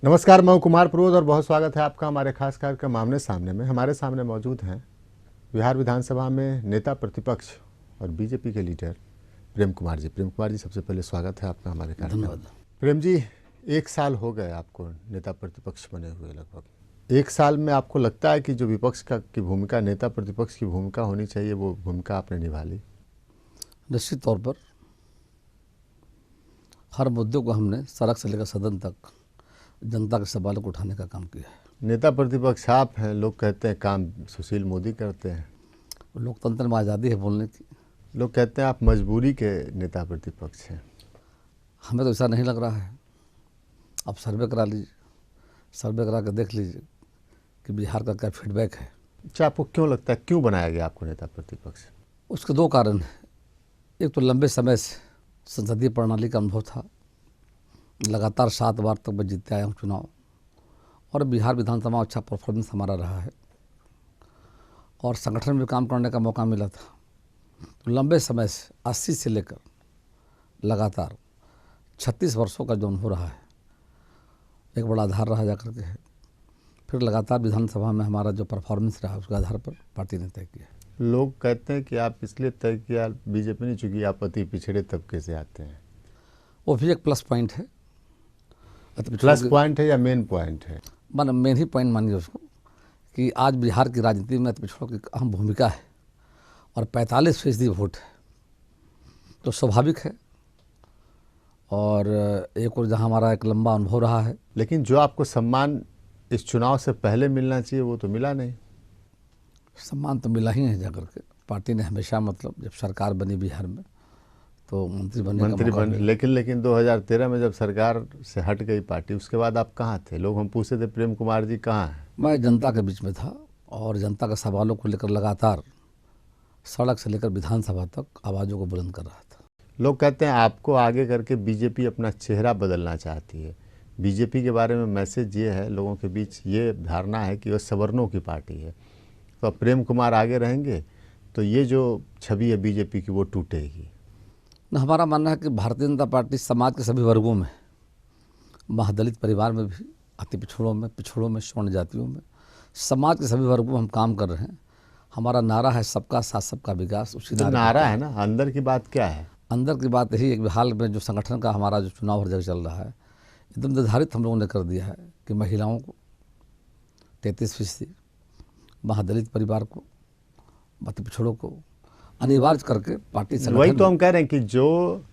नमस्कार, मैं हूं कुमार प्रमोद और बहुत स्वागत है आपका हमारे खास कार्यक्रम आमने सामने में। हमारे सामने मौजूद हैं बिहार विधानसभा में नेता प्रतिपक्ष और बीजेपी के लीडर प्रेम कुमार जी। प्रेम कुमार जी, सबसे पहले स्वागत है आपका हमारे कार्यक्रम में। प्रेम जी, 1 साल हो गए आपको नेता प्रतिपक्ष बने हुए। लगभग 1 साल में आपको लगता है कि जो विपक्ष की भूमिका, नेता प्रतिपक्ष की भूमिका होनी चाहिए, वो भूमिका आपने निभा ली? निश्चित तौर पर हर मुद्दे को हमने सड़क से लेकर सदन तक जनता के सवालों को उठाने का काम किया है। नेता प्रतिपक्ष आप हैं, लोग कहते हैं काम सुशील मोदी करते हैं। लोकतंत्र में आज़ादी है बोलने की। लोग कहते हैं आप मजबूरी के नेता प्रतिपक्ष हैं। हमें तो ऐसा नहीं लग रहा है। आप सर्वे करा लीजिए, सर्वे करा कर देख लीजिए कि बिहार का क्या फीडबैक है। अच्छा, आपको क्यों लगता है, क्यों बनाया गया आपको नेता प्रतिपक्ष? उसके 2 कारण हैं। एक तो लंबे समय से संसदीय प्रणाली का अनुभव था, लगातार 7 बार तक मैं जीतते आया हूँ चुनाव, और बिहार विधानसभा में अच्छा परफॉर्मेंस हमारा रहा है और संगठन में काम करने का मौका मिला था। तो लंबे समय से 80 से लेकर लगातार 36 वर्षों का जो अनुभव रहा है, एक बड़ा आधार रहा जाकर के है। फिर लगातार विधानसभा में हमारा जो परफॉर्मेंस रहा उसके आधार पर पार्टी ने तय किया। लोग कहते हैं कि आप इसलिए तय किया बीजेपी ने चूंकि आप अति पिछड़े तबके से आते हैं। वो भी एक प्लस पॉइंट है। प्लस पॉइंट है या मेन पॉइंट है? मेन ही पॉइंट मानिए उसको कि आज बिहार की राजनीति में अति पिछड़ों की अहम भूमिका है और 45% वोट है, तो स्वाभाविक है। और एक और जहाँ हमारा एक लंबा अनुभव रहा है। लेकिन जो आपको सम्मान इस चुनाव से पहले मिलना चाहिए वो तो मिला नहीं। सम्मान तो मिला ही है जाकर के। पार्टी ने हमेशा जब सरकार बनी बिहार में तो मंत्री बने लेकिन 2013 में जब सरकार से हट गई पार्टी, उसके बाद आप कहाँ थे? लोग हम पूछते थे प्रेम कुमार जी कहाँ हैं? मैं जनता के बीच में था और जनता के सवालों को लेकर लगातार सड़क से लेकर विधानसभा तक आवाज़ों को बुलंद कर रहा था। लोग कहते हैं आपको आगे करके बीजेपी अपना चेहरा बदलना चाहती है। बीजेपी के बारे में मैसेज ये है, लोगों के बीच ये धारणा है कि वह सवर्णों की पार्टी है, तो अब प्रेम कुमार आगे रहेंगे तो ये जो छवि है बीजेपी की वो टूटेगी। हमारा मानना है कि भारतीय जनता पार्टी समाज के सभी वर्गों में, महादलित परिवार में भी, अति पिछड़ों में, स्वर्ण जातियों में, समाज के सभी वर्गों में हम काम कर रहे हैं। हमारा नारा है सबका साथ सबका विकास। उसी तो नारा है ना, अंदर की बात क्या है? अंदर की बात यही एक हाल में जो संगठन का हमारा जो चुनाव हर जगह चल रहा है, एकदम निर्धारित हम लोगों ने कर दिया है कि महिलाओं को 33%, महादलित परिवार को, अति पिछड़ों को अनिवार्य करके पार्टी संगठन। वही तो हम कह रहे हैं कि जो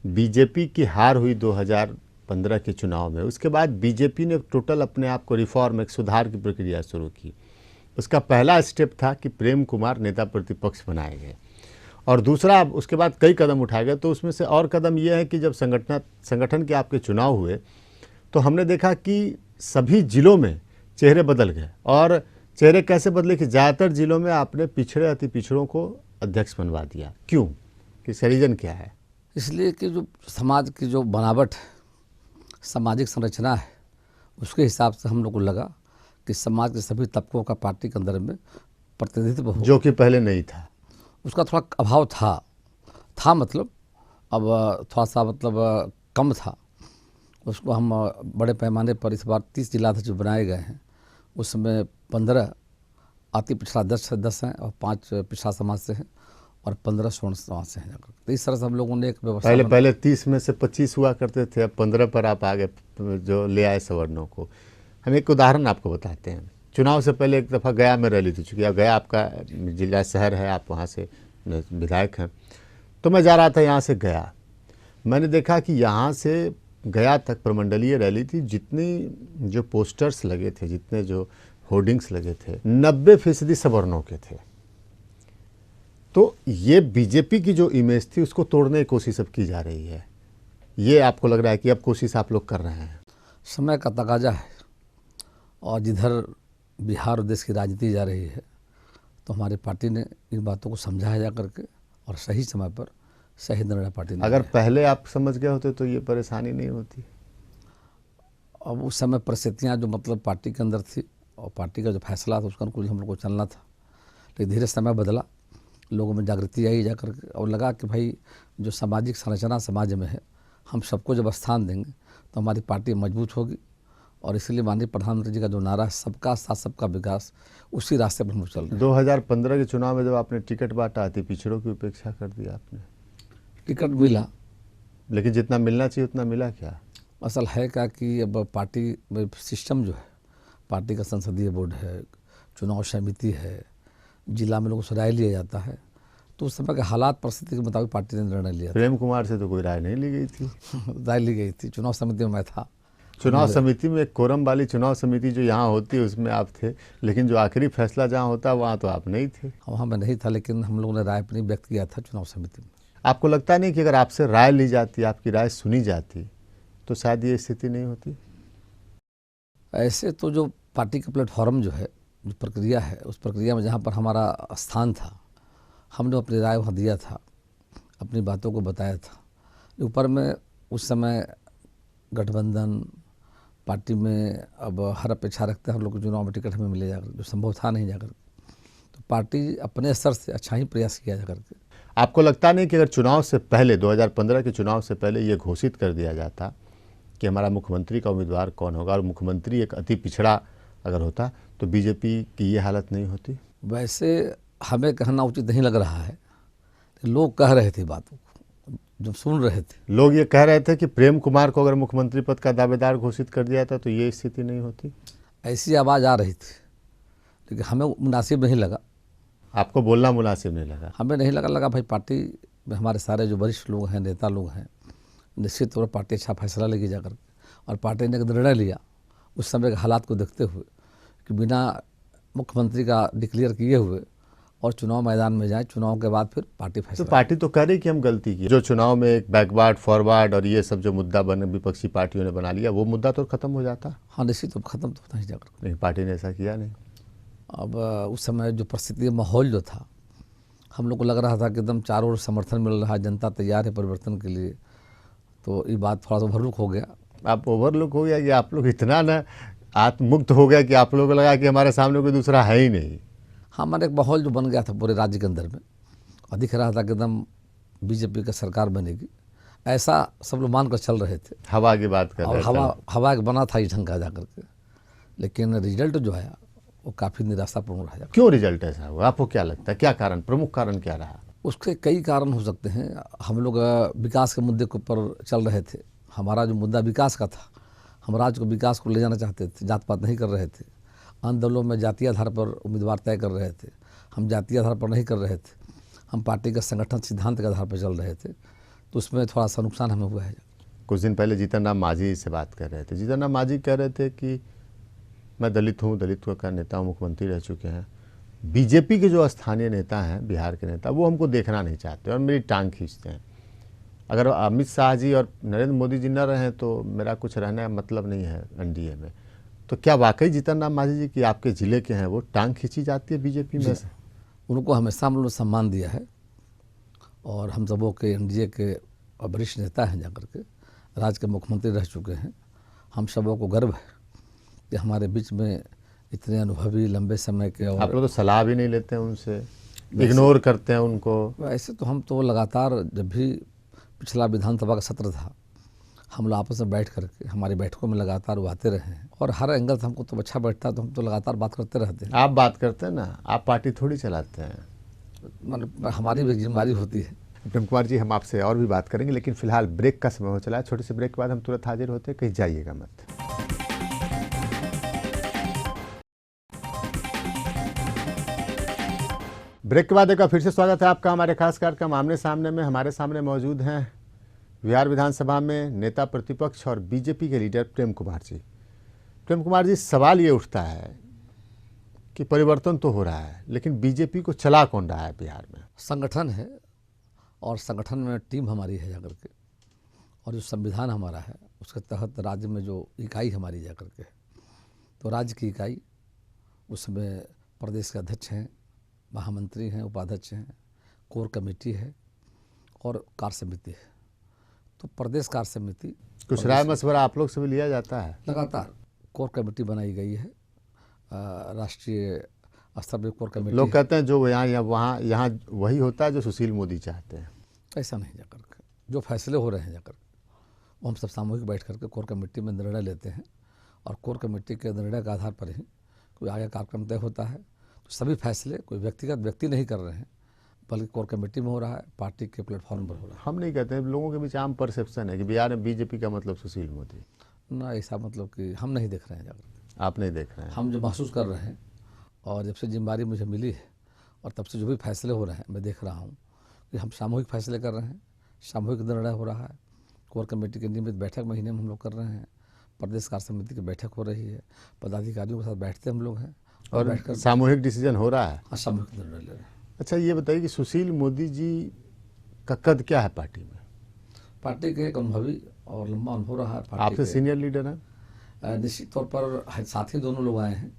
बीजेपी की हार हुई 2015 के चुनाव में, उसके बाद बीजेपी ने टोटल अपने आप को रिफॉर्म, एक सुधार की प्रक्रिया शुरू की। उसका पहला स्टेप था कि प्रेम कुमार नेता प्रतिपक्ष बनाए गए और दूसरा उसके बाद कई कदम उठाए गए। तो उसमें से और कदम यह है कि जब संगठन के आपके चुनाव हुए तो हमने देखा कि सभी जिलों में चेहरे बदल गए। और चेहरे कैसे बदले कि ज़्यादातर जिलों में आपने पिछड़े अति पिछड़ों को अध्यक्ष बनवा दिया। क्यों? कि रीजन क्या है? इसलिए कि जो समाज की जो बनावट है, सामाजिक संरचना है, उसके हिसाब से हम लोग को लगा कि समाज के सभी तबकों का पार्टी के अंदर में प्रतिनिधित्व हो, जो कि पहले नहीं था। उसका थोड़ा अभाव था अब थोड़ा सा कम था। उसको हम बड़े पैमाने पर इस बार 30 जिलाध्यक्ष बनाए गए हैं। उसमें 15 अति पिछड़ा 10 हैं और 5 पिछड़ा समाज से हैं और 15 स्वर्ण समाज से हैं। तो इस तरह से हम लोगों ने एक व्यवस्था पहले 30 में से 25 हुआ करते थे, अब 15 पर आप आगे जो ले आए सवर्णों को। हम एक उदाहरण आपको बताते हैं। चुनाव से पहले एक दफ़ा गया में रैली थी, चूँकि अब गया आपका जिला शहर है, आप वहाँ से विधायक हैं। तो मैं जा रहा था यहाँ से गया, मैंने देखा कि यहाँ से गया तक प्रमंडलीय रैली थी। जितनी जो पोस्टर्स लगे थे, जितने जो होर्डिंग्स लगे थे, 90% सवर्णों के थे। तो ये बीजेपी की जो इमेज थी उसको तोड़ने की कोशिश अब की जा रही है। ये आपको लग रहा है कि अब कोशिश आप लोग कर रहे हैं? समय का तकाजा है और जिधर बिहार और देश की राजनीति जा रही है, तो हमारी पार्टी ने इन बातों को समझाया जा करके और सही समय पर सही निर्णय पार्टी ने। अगर पहले आप समझ गए होते तो ये परेशानी नहीं होती। अब उस समय परिस्थितियाँ जो पार्टी के अंदर थी और पार्टी का जो फैसला था उसका अनुकूल हम लोग को चलना था। लेकिन धीरे समय बदला, लोगों में जागृति आई जाकर और लगा कि भाई जो सामाजिक संरचना समाज में है, हम सबको जब स्थान देंगे तो हमारी पार्टी मजबूत होगी और इसलिए माननीय प्रधानमंत्री जी का जो नारा है सबका साथ सबका विकास, उसी रास्ते पर हम लोग चल रहे हैं। 2015 के चुनाव में जब आपने टिकट बांटा अति पिछड़ों की उपेक्षा कर दी आपने, टिकट मिला, लेकिन जितना मिलना चाहिए उतना मिला क्या? असल है क्या कि अब पार्टी में सिस्टम जो है, पार्टी का संसदीय बोर्ड है, चुनाव समिति है, जिला में लोगों से राय लिया जाता है, तो उस समय के हालात परिस्थिति के मुताबिक पार्टी ने निर्णय लिया प्रेम कुमार से तो कोई राय नहीं ली गई थी। राय ली गई थी। चुनाव समिति में मैं था। चुनाव समिति में, कोरम वाली चुनाव समिति जो यहाँ होती है उसमें आप थे, लेकिन जो आखिरी फैसला जहाँ होता है वहाँ तो आप नहीं थे। वहाँ मैं नहीं था, लेकिन हम लोगों ने राय अपनी व्यक्त किया था चुनाव समिति में। आपको लगता नहीं कि अगर आपसे राय ली जाती, आपकी राय सुनी जाती, तो शायद ये स्थिति नहीं होती? ऐसे तो जो पार्टी का प्लेटफॉर्म जो है, जो प्रक्रिया है, उस प्रक्रिया में जहाँ पर हमारा स्थान था, हमने अपनी राय वहाँ दिया था, अपनी बातों को बताया था। ऊपर में उस समय गठबंधन पार्टी में अब हर अपेक्षा रखते हैं हम लोग को चुनाव में टिकट हमें मिले जाकर, जो संभव था नहीं जाकर, तो पार्टी अपने स्तर से अच्छा ही प्रयास किया जाकर के। आपको लगता नहीं कि अगर चुनाव से पहले, 2015 के चुनाव से पहले ये घोषित कर दिया जाता कि हमारा मुख्यमंत्री का उम्मीदवार कौन होगा, और मुख्यमंत्री एक अति पिछड़ा अगर होता, तो बीजेपी की ये हालत नहीं होती? वैसे हमें कहना उचित नहीं लग रहा है, लोग कह रहे थे बातों को, जो सुन रहे थे। लोग ये कह रहे थे कि प्रेम कुमार को अगर मुख्यमंत्री पद का दावेदार घोषित कर दिया था तो ये स्थिति नहीं होती। ऐसी आवाज़ आ रही थी, लेकिन हमें मुनासिब नहीं लगा। आपको बोलना मुनासिब नहीं लगा? हमें नहीं लगा भाई पार्टी में हमारे सारे जो वरिष्ठ लोग हैं, नेता लोग हैं, निश्चित तौर पर पार्टी अच्छा फैसला लेगी जाकर के। और पार्टी ने एक निर्णय लिया उस समय के हालात को देखते हुए कि बिना मुख्यमंत्री का डिक्लेयर किए हुए और चुनाव मैदान में जाए, चुनाव के बाद फिर पार्टी फैसला। तो पार्टी तो कह रही कि हम गलती की, जो चुनाव में एक बैकवर्ड फॉरवर्ड और ये सब जो मुद्दा बने विपक्षी पार्टियों ने बना लिया, वो मुद्दा तो खत्म हो जाता। हाँ निश्चित तो खत्म तो होता ही जाकर, लेकिन पार्टी ने ऐसा किया नहीं। अब उस समय जो परिस्थिति माहौल जो था, हम लोग को लग रहा था कि एकदम चारों ओर समर्थन मिल रहा है, जनता तैयार है परिवर्तन के लिए, तो ये बात थोड़ा सा ओवरलुक हो गया। आप ओवरलुक हो गया कि आप लोग इतना न आत्ममुक्त हो गया कि आप लोगों को लगा कि हमारे सामने कोई दूसरा है ही नहीं? हाँ, हमारे एक माहौल जो बन गया था पूरे राज्य के अंदर में, और दिख रहा था कि एकदम बीजेपी का सरकार बनेगी, ऐसा सब लोग मान कर चल रहे थे। हवा की बात कर रहे और थे। हवा बना था ये ढंग का जाकर के, लेकिन रिजल्ट जो है वो काफ़ी निराशापूर्ण रहा। क्यों रिजल्ट ऐसा हुआ? आपको क्या लगता है, क्या कारण, प्रमुख कारण क्या रहा? उसके कई कारण हो सकते हैं। हम लोग विकास के मुद्दे के ऊपर चल रहे थे। हमारा जो मुद्दा विकास का था, हम राज्य को विकास को ले जाना चाहते थे, जात पात नहीं कर रहे थे। अन्य दलों में जातीय आधार पर उम्मीदवार तय कर रहे थे, हम जातीय आधार पर नहीं कर रहे थे। हम पार्टी का संगठन सिद्धांत के आधार पर चल रहे थे, तो उसमें थोड़ा सा नुकसान हमें हुआ है। कुछ दिन पहले जीतन राम मांझी से बात कर रहे थे। जीतन राम मांझी कह रहे थे कि मैं दलित हूँ, दलित का नेता हूँ, मुख्यमंत्री रह चुके हैं। बीजेपी के जो स्थानीय नेता हैं, बिहार के नेता, वो हमको देखना नहीं चाहते और मेरी टांग खींचते हैं। अगर अमित शाह जी और नरेंद्र मोदी जी न रहें तो मेरा कुछ रहने का मतलब नहीं है एनडीए में। तो क्या वाकई जीतन राम मांझी जी की आपके ज़िले के हैं वो टांग खींची जाती है बीजेपी में से? उनको हमेशा हम लोगों ने सम्मान दिया है, और हम सबों के एनडीए के वरिष्ठ नेता हैं, जाकर के राज्य के मुख्यमंत्री रह चुके हैं। हम सबों को गर्व है कि हमारे बीच में इतने अनुभवी लंबे समय के, और आप लोग तो सलाह भी नहीं लेते हैं उनसे, इग्नोर करते हैं उनको। वैसे तो हम तो लगातार, जब भी पिछला विधानसभा का सत्र था, हम लोग आपस में बैठ करके हमारी बैठकों में लगातार वो आते रहे हैं, और हर एंगल से हमको तो अच्छा बैठता है, तो हम तो लगातार बात करते रहते हैं। आप बात करते हैं ना, आप पार्टी थोड़ी चलाते हैं, मतलब हमारी भी जिम्मेदारी होती है। प्रेम कुमार जी, हम आपसे और भी बात करेंगे, लेकिन फिलहाल ब्रेक का समय हो चला है। छोटे से ब्रेक के बाद हम तुरंत हाजिर होते हैं, कहीं जाइएगा मत। ब्रेक के बाद एक बार फिर से स्वागत है आपका हमारे खास कार्यक्रम आमने सामने में। हमारे सामने मौजूद हैं बिहार विधानसभा में नेता प्रतिपक्ष और बीजेपी के लीडर प्रेम कुमार जी। प्रेम कुमार जी, सवाल ये उठता है कि परिवर्तन तो हो रहा है, लेकिन बीजेपी को चला कौन रहा है बिहार में? संगठन है, और संगठन में टीम हमारी है जाकर के, और जो संविधान हमारा है उसके तहत राज्य में जो इकाई हमारी जाकर के, तो राज्य की इकाई, उसमें प्रदेश के अध्यक्ष हैं, महामंत्री हैं, उपाध्यक्ष हैं, कोर कमेटी है और कार्य समिति है। तो प्रदेश कार्य समिति, कुछ राय मशवरा आप लोग से भी लिया जाता है? लगातार कोर कमेटी बनाई गई है, राष्ट्रीय स्तर पर कोर कमेटी। लोग कहते हैं जो यहाँ वही होता है जो सुशील मोदी चाहते हैं। ऐसा नहीं जाकर के, जो फैसले हो रहे हैं जाकर, वो हम सब सामूहिक बैठ करके कोर कमेटी में निर्णय लेते हैं, और कोर कमेटी के निर्णय के आधार पर ही कोई आगे कार्यक्रम तय होता है। तो सभी फैसले कोई व्यक्तिगत व्यक्ति नहीं कर रहे हैं, बल्कि कोर कमेटी में हो रहा है, पार्टी के प्लेटफॉर्म पर हो रहा है। हम नहीं कहते हैं, लोगों के बीच आम परसेप्शन है कि बिहार में बीजेपी का मतलब सुशील मोदी। ना ऐसा मतलब कि हम नहीं देख रहे हैं जाकर, आप नहीं देख रहे हैं? हम जो महसूस कर रहे हैं, और जब से जिम्मेदारी मुझे मिली है और तब से जो भी फैसले हो रहे हैं मैं देख रहा हूँ कि हम सामूहिक फैसले कर रहे हैं, सामूहिक निर्णय हो रहा है। कोर कमेटी की नियमित बैठक महीने में हम लोग कर रहे हैं, प्रदेश कार्य समिति की बैठक हो रही है, पदाधिकारियों के साथ बैठते हम लोग हैं और बैठकर सामूहिक डिसीजन हो रहा है। सामूहिक निर्णय ले रहे हैं। अच्छा, ये बताइए कि सुशील मोदी जी का कद क्या है पार्टी में? पार्टी के एक अनुभवी और लंबा अनुभव रहा है पार्टी आपसे के। सीनियर लीडर हैं? निश्चित तौर पर साथी दोनों लोग आए हैं,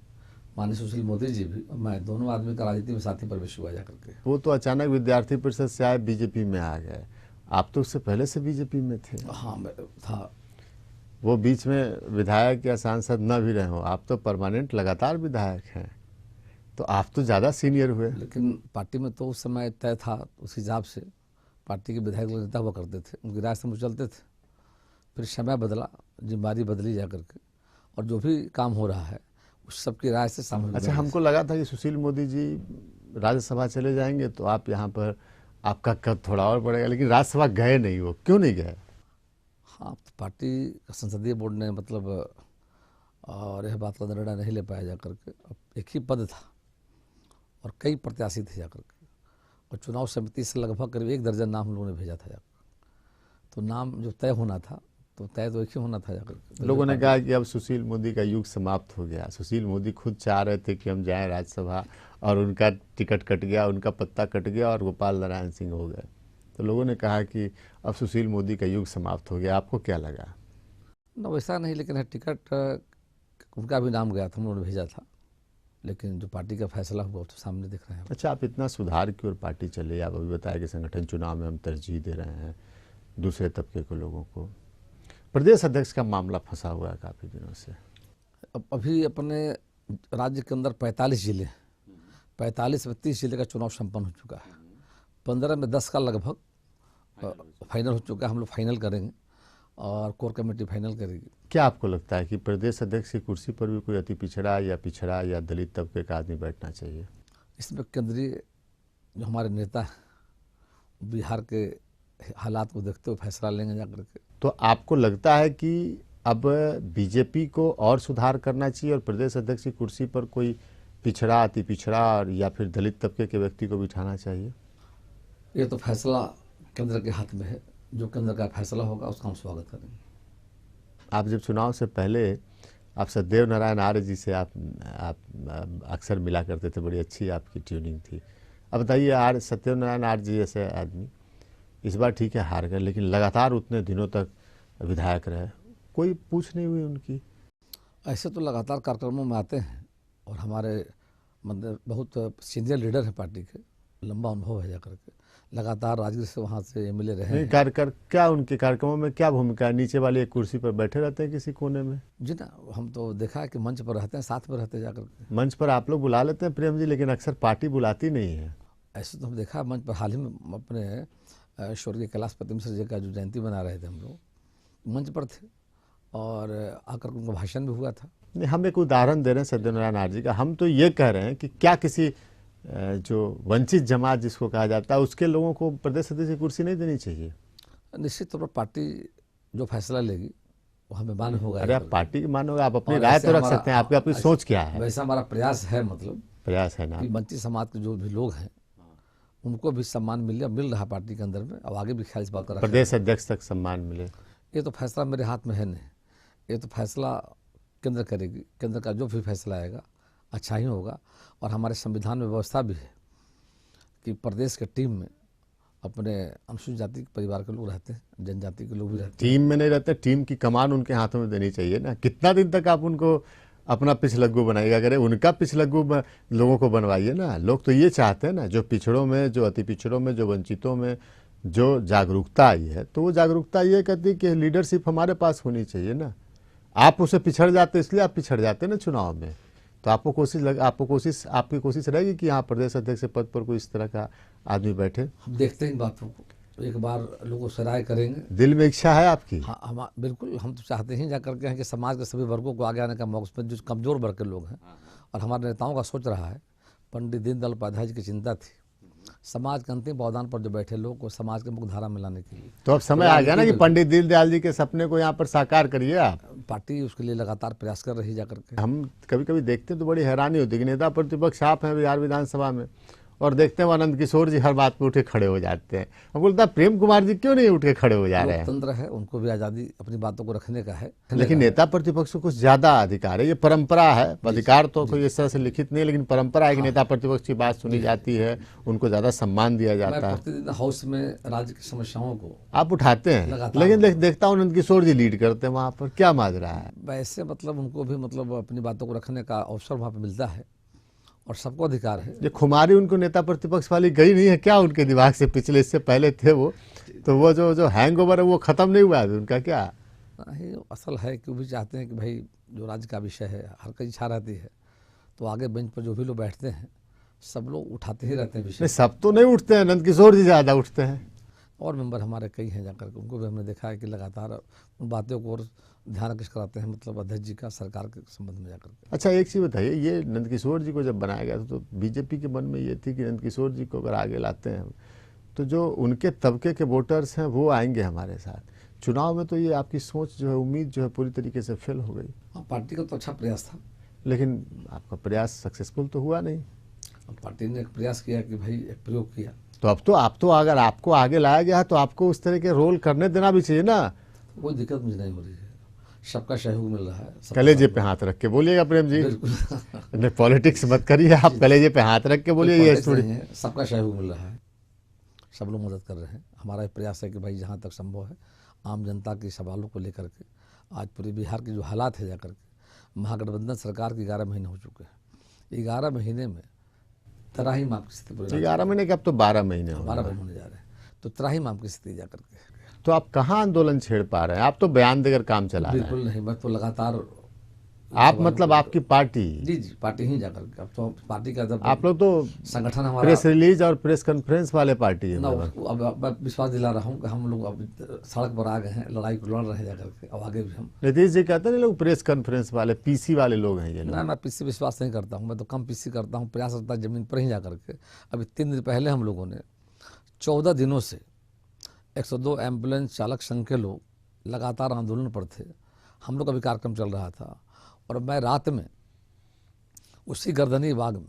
माननीय सुशील मोदी जी भी और मैं, दोनों आदमी का राजनीति में साथी प्रवेश हुआ जाकर के। वो तो अचानक विद्यार्थी परिषद से आए, बीजेपी में आ गए। आप तो उससे पहले से बीजेपी में थे। हाँ, मैं था। वो बीच में विधायक या सांसद न भी रहे हो, आप तो परमानेंट लगातार विधायक हैं, तो आप तो ज़्यादा सीनियर हुए। लेकिन पार्टी में तो उस समय तय था, उस हिसाब से पार्टी के विधायक लोग नेता हुआ करते थे, उनकी राय से हम चलते थे। फिर समय बदला, जिम्मेदारी बदली जाकर के, और जो भी काम हो रहा है उस सबकी राय से सामूहिक। अच्छा, हमको लगा था कि सुशील मोदी जी राज्यसभा चले जाएंगे तो आप यहाँ पर आपका कद थोड़ा और बढ़ेगा, लेकिन राज्यसभा गए नहीं। वो क्यों नहीं गए? हाँ, तो पार्टी का संसदीय बोर्ड ने मतलब और यह बात का निर्णय नहीं ले पाया जाकर के। अब एक ही पद था और कई प्रत्याशी थे जाकर के, और चुनाव समिति से लगभग करीब 1 दर्जन नाम हम लोगों ने भेजा था जाकर। तो नाम जो तय होना था तो तय तो एक ही होना था जाकर के। लोगों ने कहा कि अब सुशील मोदी का युग समाप्त हो गया। सुशील मोदी खुद चाह रहे थे कि हम जाएं राज्यसभा, और उनका टिकट कट गया, उनका पत्ता कट गया और गोपाल नारायण सिंह हो गए। तो लोगों ने कहा कि अब सुशील मोदी का युग समाप्त हो गया। आपको क्या लगा? ना वैसा नहीं, लेकिन टिकट उनका भी नाम गया था, हम लोगों ने भेजा था, लेकिन जो पार्टी का फैसला हुआ वो तो सामने दिख रहे हैं। अच्छा, आप इतना सुधार की ओर पार्टी चले, आप अभी बताया कि संगठन चुनाव में हम तरजीह दे रहे हैं दूसरे तबके के लोगों को। प्रदेश अध्यक्ष का मामला फंसा हुआ है काफ़ी दिनों से। अब अभी अपने राज्य के अंदर 45 जिले, 45 में 30 जिले का चुनाव संपन्न हो चुका है। 15 में 10 का लगभग फाइनल हो चुका है। हम लोग फाइनल करेंगे और कोर कमेटी फाइनल करेगी। क्या आपको लगता है कि प्रदेश अध्यक्ष की कुर्सी पर भी कोई अति पिछड़ा या दलित तबके का आदमी बैठना चाहिए? इसमें केंद्रीय जो हमारे नेता हैं बिहार के हालात को देखते हुए फैसला लेंगे जाकर के। तो आपको लगता है कि अब बीजेपी को और सुधार करना चाहिए और प्रदेश अध्यक्ष की कुर्सी पर कोई पिछड़ा, अति पिछड़ा और या फिर दलित तबके के व्यक्ति को बिठाना चाहिए? ये तो फैसला केंद्र के हाथ में है, जो केंद्र का फैसला होगा उसका हम स्वागत करेंगे। आप जब चुनाव से पहले आप सत्यदेव नारायण आर्य जी से आप अक्सर मिला करते थे, बड़ी अच्छी आपकी ट्यूनिंग थी। अब बताइए, सत्यदेव नारायण आर्य जी जैसे आदमी इस बार ठीक है हार गए, लेकिन लगातार उतने दिनों तक विधायक रहे, कोई पूछ नहीं हुई उनकी? ऐसे तो लगातार कार्यक्रमों में आते हैं और हमारे मतलब बहुत सीनियर लीडर हैं पार्टी के, लंबा अनुभव है जाकर के, लगातार राजगीर से वहाँ से एमएलए रहे हैं। क्या उनके कार्यक्रमों में क्या भूमिका है? नीचे वाली एक कुर्सी पर बैठे रहते हैं किसी कोने में? जी ना, हम तो देखा है कि मंच पर रहते हैं, साथ में रहते हैं जाकर के। मंच पर आप लोग बुला लेते हैं प्रेम जी, लेकिन अक्सर पार्टी बुलाती नहीं है। ऐसे तो हम देखा है मंच पर। हाल ही में अपने स्वर्गीय कैलाशपति मिश्र जी का जो जयंती मना रहे थे, हम लोग मंच पर थे और आकर उनका भाषण भी हुआ था। नहीं, हम एक उदाहरण दे रहे हैं सत्यदेव नारायण आर्य जी का। हम तो ये कह रहे हैं कि क्या किसी जो वंचित जमात जिसको कहा जाता है उसके लोगों को प्रदेश अध्यक्ष की कुर्सी नहीं देनी चाहिए? निश्चित तौर पर पार्टी जो फैसला लेगी वो हमें मान्य होगा। अरे आप पार्टी की मानोगे, आप अपनी और राय ऐसे तो रख हमारा- सकते हैं, आपकी अपनी सोच क्या है? वैसा हमारा प्रयास है, मतलब प्रयास है ना कि वंचित समाज के जो भी लोग हैं उनको भी सम्मान मिल रहा पार्टी के अंदर में। अब आगे भी ख्याल इस बात का रखेंगे। प्रदेश अध्यक्ष तक सम्मान मिले? ये तो फैसला मेरे हाथ में है नहीं, ये तो फैसला केंद्र करेगी। केंद्र का जो भी फैसला आएगा अच्छा ही होगा। और हमारे संविधान में व्यवस्था भी है कि प्रदेश के टीम में अपने अनुसूचित जाति के परिवार के लोग रहते हैं, जनजाति के लोग भी रहते टीम में नहीं रहते, टीम की कमान उनके हाथों में देनी चाहिए ना। कितना दिन तक आप उनको अपना पिछलग्गू बनाइएगा? करें उनका पिछलग्गू लोगों को बनवाइए ना। लोग तो ये चाहते हैं ना, जो पिछड़ों में, जो अति पिछड़ों में, जो वंचितों में जो जागरूकता आई है, तो वो जागरूकता ये कहती है कि लीडरशिप हमारे पास होनी चाहिए ना। आप उससे पिछड़ जाते, इसलिए आप पिछड़ जाते हैं ना चुनाव में। तो आपकी कोशिश रहेगी कि यहाँ प्रदेश अध्यक्ष पद पर कोई इस तरह का आदमी बैठे? हम देखते हैं इन बातों को। एक बार लोगों से राय करेंगे। दिल में इच्छा है आपकी? हाँ, हम बिल्कुल, हम तो चाहते ही जा करके हैं कि समाज के सभी वर्गों को आगे आने का मौका, जो कमज़ोर वर्ग के लोग हैं और हमारे नेताओं का सोच रहा है। पंडित दीनदयाल उपाध्याय जी की चिंता थी समाज के अंतिम पावदान पर जो बैठे लोग को समाज के मुख्य धारा में लाने के लिए। तो अब समय आ गया ना कि पंडित दीनदयाल जी के सपने को यहाँ पर साकार करिए आप। पार्टी उसके लिए लगातार प्रयास कर रही जा करके। हम कभी कभी देखते हैं तो बड़ी हैरानी होती है कि नेता प्रतिपक्ष आप हैं बिहार विधानसभा में, और देखते हैं आनंद किशोर जी हर बात पे उठे खड़े हो जाते हैं। हम बोलता है प्रेम कुमार जी क्यों नहीं उठ के खड़े हो जा रहे हैं? लोकतंत्र है, उनको भी आज़ादी अपनी बातों को रखने का है। लेकिन नेता प्रतिपक्ष को कुछ ज्यादा अधिकार है, ये परंपरा है। अधिकार तो कोई इस तरह से लिखित नहीं है, लेकिन परंपरा है कि नेता प्रतिपक्ष की बात सुनी जाती है, उनको ज्यादा सम्मान दिया मैं जाता है। प्रतिदिन हाउस में राज्य की समस्याओं को आप उठाते हैं, लगातार लेकिन देखता हूँ आनंद किशोर जी लीड करते हैं वहाँ पर, क्या माजरा है? वैसे मतलब उनको भी मतलब अपनी बातों को रखने का अवसर वहाँ पे मिलता है और सबको अधिकार है। ये खुमारी उनको नेता प्रतिपक्ष वाली गई नहीं है क्या उनके दिमाग से? पिछले इससे पहले थे वो, तो वो जो हैंगओवर है वो खत्म नहीं हुआ है उनका क्या? नहीं, असल है कि वो भी चाहते हैं कि भाई जो राज्य का विषय है, हर कई इच्छा रहती है तो आगे बेंच पर जो भी लोग बैठते हैं सब लोग उठाते ही रहते हैं विषय। नहीं, सब तो नहीं उठते हैं, आनंद किशोर जी ज्यादा उठते हैं। और मेंबर हमारे कई हैं जाकर के, उनको भी हमने देखा है कि लगातार उन बातों को और ध्यान आकृष्ट कराते हैं, मतलब अध्यक्ष जी का सरकार के संबंध में जाकर के। अच्छा, एक चीज़ बताइए, ये नंदकिशोर जी को जब बनाया गया था तो बीजेपी के मन में ये थी कि नंदकिशोर जी को अगर आगे लाते हैं तो जो उनके तबके के वोटर्स हैं वो आएंगे हमारे साथ। चुनाव में तो ये आपकी सोच जो है, उम्मीद जो है, पूरी तरीके से फेल हो गई। हाँ, पार्टी का तो अच्छा प्रयास था, लेकिन आपका प्रयास सक्सेसफुल तो हुआ नहीं। पार्टी ने एक प्रयास किया कि भाई एक प्रयोग किया। तो अब तो अगर आपको आगे लाया गया तो आपको उस तरह के रोल करने देना भी चाहिए ना। कोई दिक्कत मुझे नहीं हो रही है, सबका सहयोग मिल रहा है। कलेजे पे हाथ रख के बोलिएगा प्रेम जी, बिल्कुल पॉलिटिक्स मत करिए आप, कलेजे पे हाथ रख के बोलिए। ये नहीं है, सबका सहयोग मिल रहा है, सब लोग मदद कर रहे हैं। हमारा ये प्रयास है कि भाई जहाँ तक संभव है आम जनता के सवालों को लेकर के, आज पूरे बिहार के जो हालात है जाकर के, महागठबंधन सरकार के 11 महीने हो चुके हैं। 11 महीने में त्राहिमाम की स्थिति, 11 महीने के अब तो 12 महीने हो 12 महीने होने जा रहे हैं, तो त्राहिमाम की स्थिति जाकर के। तो आप कहाँ आंदोलन छेड़ पा रहे हैं? आप तो बयान देकर काम चला रहे हैं। बिल्कुल नहीं, मैं तो लगातार आप मतलब आपकी पार्टी? जी पार्टी ही जाकर के, अब तो पार्टी का जब आप लोग तो संगठन हमारा प्रेस रिलीज और प्रेस कॉन्फ्रेंस वाले पार्टी है। ना, अब विश्वास दिला रहा हूँ कि हम लोग अब सड़क पर आ गए हैं, लड़ाई को लड़ रहे हैं जाकर के, अब आगे भी हम। नीतीश जी कहते हैं लोग प्रेस कॉन्फ्रेंस वाले पीसी वाले लोग हैं ये लोग। ना, मैं पीसी विश्वास नहीं करता हूँ, मैं तो कम पीसी करता हूँ, प्रयास करता जमीन पर ही जाकर के। अभी 3 दिन पहले हम लोगों ने 14 दिनों से 102 एम्बुलेंस चालक संघ के लोग लगातार आंदोलन पर थे। हम लोग का भी कार्यक्रम चल रहा था और मैं रात में उसी गर्दनी बाग में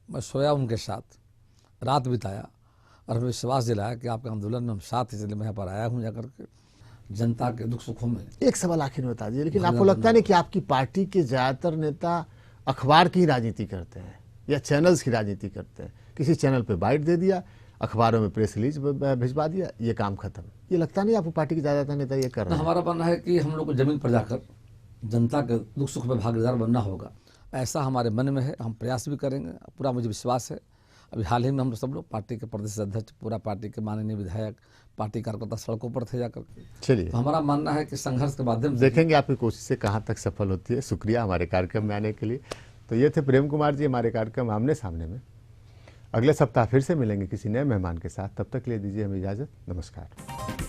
मैं सोया, उनके साथ रात बिताया और हमें विश्वास दिलाया कि आपके आंदोलन में हम साथ, इसलिए मैं यहाँ पर आया हूँ जाकर के जनता के दुख सुखों में। एक सवाल आखिर में बता दीजिए, लेकिन आपको लगता नहीं कि आपकी पार्टी के ज़्यादातर नेता अखबार की राजनीति करते हैं या चैनल्स की राजनीति करते हैं? किसी चैनल पे बाइट दे दिया, अखबारों में प्रेस रिलीज भिजवा दिया, ये काम खत्म। ये लगता नहीं आपको पार्टी के ज़्यादातर नेता ये कर रहे हैं? हमारा मानना है कि हम लोग को जमीन पर जाकर जनता के दुख सुख में भागीदार बनना होगा, ऐसा हमारे मन में है। हम प्रयास भी करेंगे, पूरा मुझे विश्वास है। अभी हाल ही में हम सब लोग पार्टी के प्रदेश अध्यक्ष, पूरा पार्टी के माननीय विधायक, पार्टी कार्यकर्ता सड़कों पर थे जाकर के। चलिए, तो हमारा मानना है कि संघर्ष के माध्यम से देखेंगे आपकी कोशिशें कहाँ तक सफल होती है। शुक्रिया हमारे कार्यक्रम में आने के लिए। तो ये थे प्रेम कुमार जी हमारे कार्यक्रम आमने सामने में। अगले सप्ताह फिर से मिलेंगे किसी नए मेहमान के साथ, तब तक ले दीजिए हमें इजाज़त। नमस्कार।